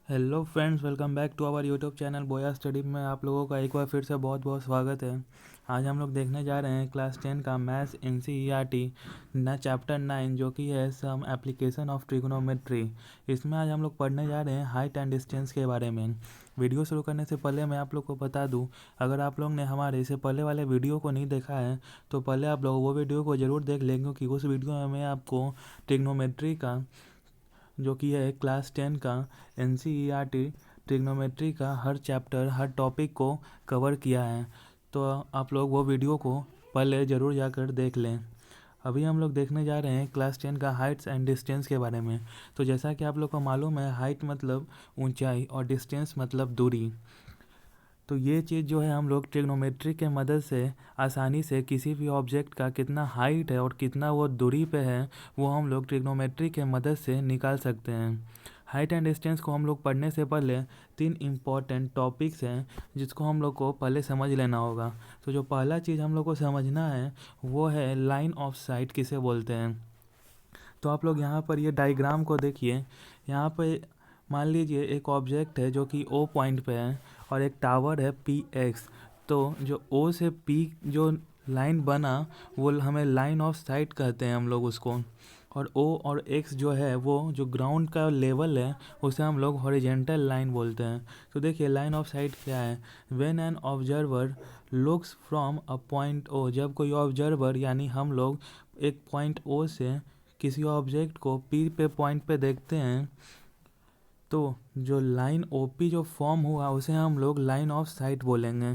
Hello friends, welcome back to our YouTube channel बोया study में आप लोगों का एक बार फिर से बहुत बहुत स्वागत है। आज हम लोग देखने जा रहे हैं क्लास 10 का मैथ्स एनसीईआरटी ना चैप्टर 9 जो कि है सम एप्लीकेशन ऑफ ट्रिग्नोमेट्री। इसमें आज हम लोग पढ़ने जा रहे हैं हाइट एंड डिस्टेंस के बारे में। वीडियो शुरू करने से पहले मैं आप लोग को बता दूं, अगर आप लोग ने हमारे इससे पहले वाले वीडियो को नहीं देखा है तो पहले आप लोग वो वीडियो को ज़रूर देख लें, क्योंकि उस वीडियो में मैं आपको ट्रिग्नोमेट्री का जो कि है क्लास 10 का एनसीईआरटी ट्रिग्नोमेट्री का हर चैप्टर हर टॉपिक को कवर किया है। तो आप लोग वो वीडियो को पहले ज़रूर जाकर देख लें। अभी हम लोग देखने जा रहे हैं क्लास 10 का हाइट्स एंड डिस्टेंस के बारे में। तो जैसा कि आप लोग को मालूम है, हाइट मतलब ऊंचाई और डिस्टेंस मतलब दूरी। तो ये चीज़ जो है हम लोग ट्रिग्नोमेट्री के मदद से आसानी से किसी भी ऑब्जेक्ट का कितना हाइट है और कितना वो दूरी पे है वो हम लोग ट्रिग्नोमेट्री के मदद से निकाल सकते हैं। हाइट एंड डिस्टेंस को हम लोग पढ़ने से पहले 3 इम्पॉर्टेंट टॉपिक्स हैं जिसको हम लोग को पहले समझ लेना होगा। तो जो पहला चीज़ हम लोग को समझना है वो है लाइन ऑफ साइट किसे बोलते हैं। तो आप लोग यहाँ पर ये डायग्राम को देखिए। यहाँ पे मान लीजिए एक ऑब्जेक्ट है जो कि ओ पॉइंट पे है और एक टावर है पी एक्स। तो जो ओ से पी जो लाइन बना वो हमें लाइन ऑफ साइट कहते हैं हम लोग उसको। और ओ और एक्स जो है वो जो ग्राउंड का लेवल है उसे हम लोग हॉरिजेंटल लाइन बोलते हैं। तो देखिए लाइन ऑफ साइट क्या है। When an observer looks from a point O, जब कोई ऑब्जर्वर यानी हम लोग एक पॉइंट ओ से किसी ऑब्जेक्ट को पी पे पॉइंट पे देखते हैं तो जो लाइन ओपी जो फॉर्म हुआ उसे हम लोग लाइन ऑफ साइट बोलेंगे।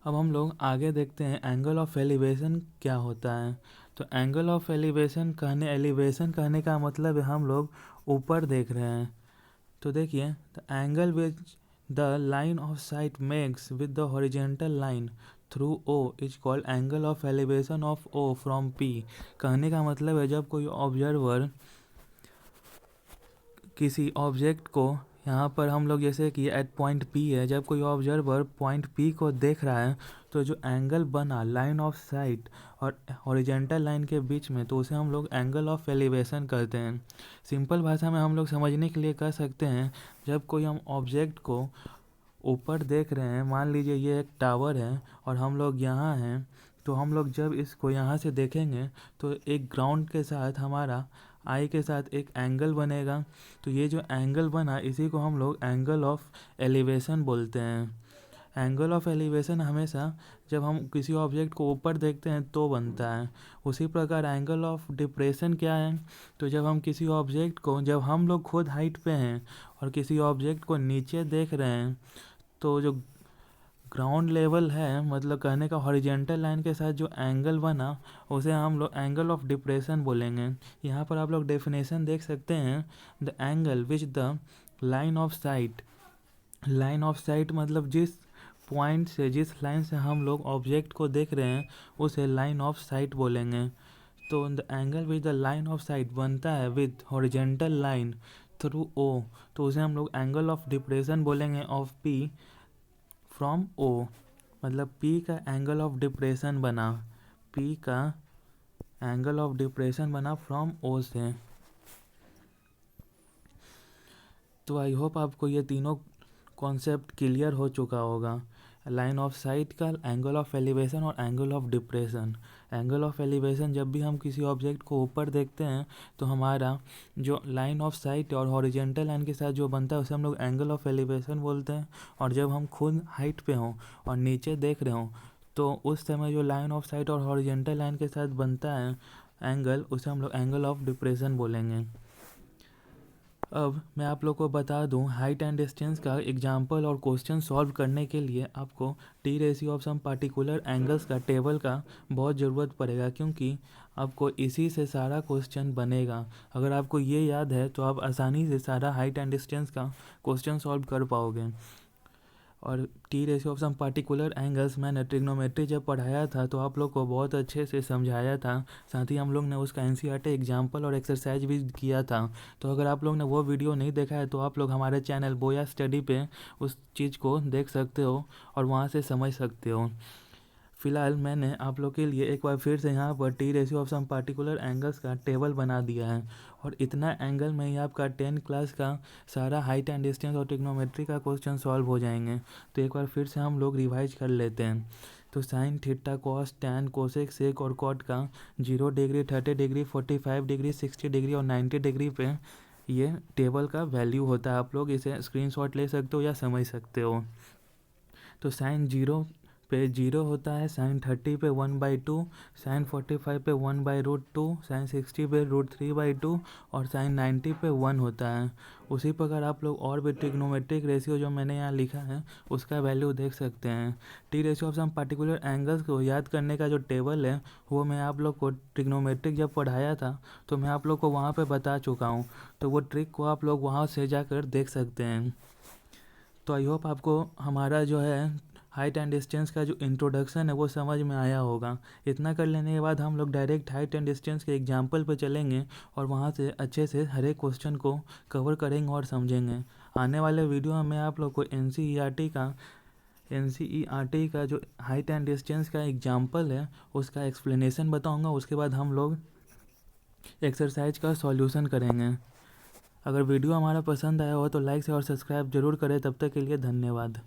अब हम लोग आगे देखते हैं एंगल ऑफ एलिवेशन क्या होता है। तो एंगल ऑफ एलिवेशन कहने का मतलब है हम लोग ऊपर देख रहे हैं। तो देखिए the angle which the line of sight makes with the horizontal line through O is called angle of elevation of O from P. कहने का मतलब है जब कोई ऑब्जर्वर किसी ऑब्जेक्ट को, यहाँ पर हम लोग जैसे कि एट पॉइंट पी है, जब कोई ऑब्जर्वर पॉइंट पी को देख रहा है तो जो एंगल बना लाइन ऑफ साइट और हॉरिजेंटल लाइन के बीच में तो उसे हम लोग एंगल ऑफ एलिवेशन कहते हैं। सिंपल भाषा में हम लोग समझने के लिए कह सकते हैं, जब कोई हम ऑब्जेक्ट को ऊपर देख रहे हैं, मान लीजिए ये एक टावर है और हम लोग यहाँ हैं, तो हम लोग जब इसको यहाँ से देखेंगे तो एक ग्राउंड के साथ हमारा आई के साथ एक एंगल बनेगा। तो ये जो एंगल बना इसी को हम लोग एंगल ऑफ एलिवेशन बोलते हैं। एंगल ऑफ एलिवेशन हमेशा जब हम किसी ऑब्जेक्ट को ऊपर देखते हैं तो बनता है। उसी प्रकार एंगल ऑफ डिप्रेशन क्या है, तो जब हम किसी ऑब्जेक्ट को, जब हम लोग खुद हाइट पे हैं और किसी ऑब्जेक्ट को नीचे देख रहे हैं तो जो ग्राउंड लेवल है, मतलब कहने का हॉरिजेंटल लाइन के साथ जो एंगल बना उसे हम लोग एंगल ऑफ डिप्रेशन बोलेंगे। यहाँ पर आप लोग डेफिनेशन देख सकते हैं, the angle which the line of site मतलब जिस पॉइंट से, जिस लाइन से हम लोग ऑब्जेक्ट को देख रहे हैं उसे लाइन ऑफ साइट बोलेंगे। तो the angle with the line of sight बनता है with horizontal line through O, तो उसे हम लोग एंगल ऑफ डिप्रेशन बोलेंगे ऑफ पी फ्रॉम ओ। मतलब पी का एंगल ऑफ डिप्रेशन बना, पी का एंगल ऑफ डिप्रेशन बना फ्रॉम ओ से। तो आई होप आपको ये तीनों कॉन्सेप्ट क्लियर हो चुका होगा। लाइन ऑफ साइट का, एंगल ऑफ एलिवेशन और angle of depression. Angle of elevation जब भी हम किसी ऑब्जेक्ट को ऊपर देखते हैं तो हमारा जो लाइन ऑफ साइट और हॉरिजेंटल लाइन के साथ जो बनता है उसे हम लोग एंगल ऑफ एलिवेशन बोलते हैं। और जब हम खुद हाइट पे हों और नीचे देख रहे हों तो उस समय जो लाइन ऑफ साइट और हॉरिजेंटल लाइन के साथ बनता है एंगल, उसे हम लोग एंगल ऑफ डिप्रेशन बोलेंगे। अब मैं आप लोग को बता दूं, हाइट एंड डिस्टेंस का एग्जांपल और क्वेश्चन सॉल्व करने के लिए आपको T ratio of some particular angles का टेबल का बहुत ज़रूरत पड़ेगा, क्योंकि आपको इसी से सारा क्वेश्चन बनेगा। अगर आपको ये याद है तो आप आसानी से सारा हाइट एंड डिस्टेंस का क्वेश्चन सॉल्व कर पाओगे। और T ratio of some particular angles मैंने ट्रिग्नोमेट्री जब पढ़ाया था तो आप लोग को बहुत अच्छे से समझाया था। साथ ही हम लोग ने उसका एनसीईआरटी एग्जाम्पल और एक्सरसाइज भी किया था। तो अगर आप लोग ने वो वीडियो नहीं देखा है तो आप लोग हमारे चैनल बोया स्टडी पे उस चीज़ को देख सकते हो और वहाँ से समझ सकते हो। फ़िलहाल मैंने आप लोग के लिए एक बार फिर से यहाँ पर T ratio of some particular angles का टेबल बना दिया है और इतना एंगल में ही आपका 10 क्लास का सारा हाइट एंड डिस्टेंस और ट्रिग्नोमेट्री का क्वेश्चन सॉल्व हो जाएंगे। तो एक बार फिर से हम लोग रिवाइज कर लेते हैं। तो sine, theta, cos, tan, cosec, sec और कॉट का 0 डिग्री, 30 डिग्री, 45 डिग्री, 60 डिग्री और 90 डिग्री पे ये टेबल का वैल्यू होता है। आप लोग इसे स्क्रीनशॉट ले सकते हो या समझ सकते हो। तो साइन 0 पे 0 होता है, साइन 30 पे 1/2, साइन 45 पे 1/√2, साइन 60 पे √3/2 और साइन 90 पे 1 होता है। उसी प्रकार आप लोग और भी ट्रिग्नोमेट्रिक रेशियो जो मैंने यहाँ लिखा है उसका वैल्यू देख सकते हैं। T ratio of some particular angles को याद करने का जो टेबल है वो मैं आप लोग को ट्रिग्नोमेट्रिक जब पढ़ाया था तो मैं आप लोग को वहाँ पे बता चुका हूँ। तो वो ट्रिक को आप लोग वहाँ से जाकर देख सकते हैं। तो आई होप आपको हमारा जो है हाइट एंड डिस्टेंस का जो इंट्रोडक्शन है वो समझ में आया होगा। इतना कर लेने के बाद हम लोग डायरेक्ट हाइट एंड डिस्टेंस के एग्जाम्पल पर चलेंगे और वहाँ से अच्छे से हर एक क्वेश्चन को कवर करेंगे और समझेंगे। आने वाले वीडियो में मैं आप लोग को एन का जो हाइट एंड डिस्टेंस का एग्जाम्पल है उसका एक्सप्लेनेशन बताऊँगा। उसके बाद हम लोग एक्सरसाइज का सॉल्यूशन करेंगे। अगर वीडियो हमारा पसंद आया हो तो लाइक और सब्सक्राइब जरूर करें। तब तक के लिए धन्यवाद।